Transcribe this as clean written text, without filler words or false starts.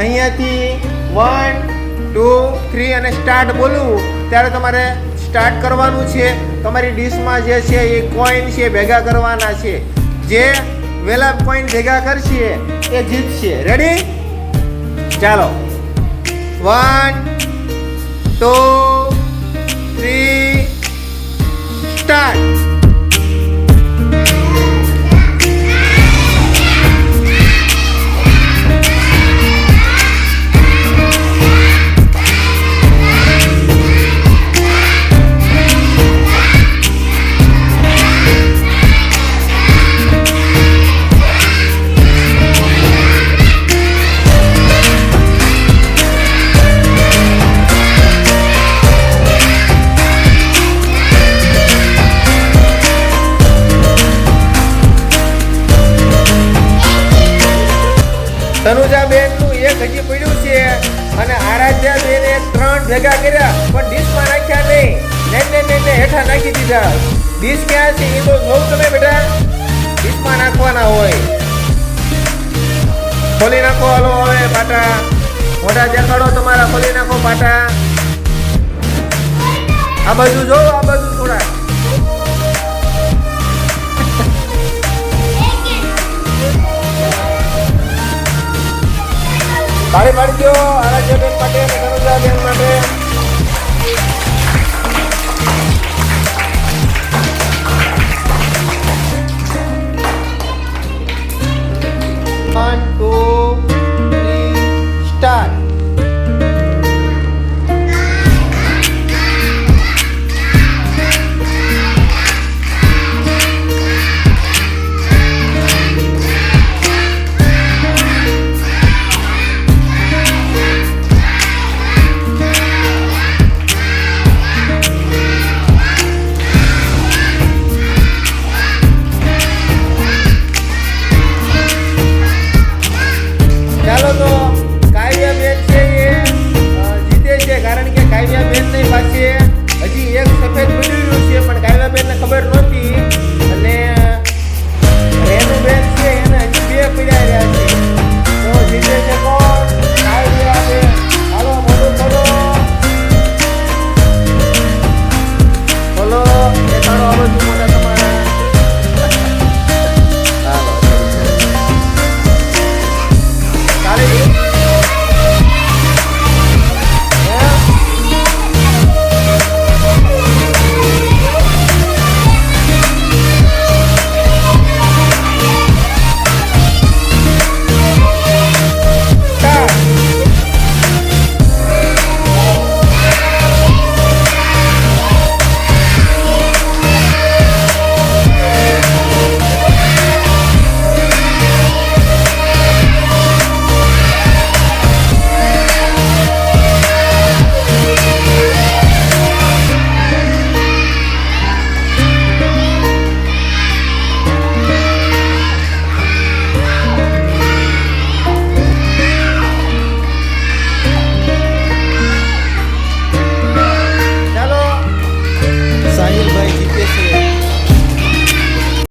અહીંયાથી 1 2 3 અને સ્ટાર્ટ બોલું ત્યારે તમારે સ્ટાર્ટ કરવાનું છે. તમારી ડીશમાં જે છે એ કોઈન છે ભેગા કરવાના છે. જે વહેલા કોઈન ભેગા કરશે એ જીતશે. રેડી? ચાલો 1 2 3 સ્ટાર્ટ. તનુજાબેનનું એક હજી પડ્યું છે અને આરાધ્યાબેને 3 ભેગા કર્યા પણ ડીશમાં નાખ્યા નહીં. ને હેઠા નાખી દીધા. ડીશ ક્યાં છે એ તો જોઉં તમે બેટા. ડીશમાં નાખવાના હોય. ખોલી નાખો. હાલો હવે પાટા મોઢા દેખાડો તમારા. ખોલી નાખો પાટા. આ બાજુ જો, આ બાજુ થોડા. તાળી પાડી દો આરાધ્યાબેન માટે અને તનુજાબેન માટે. One, two, three, start. ચાલો તો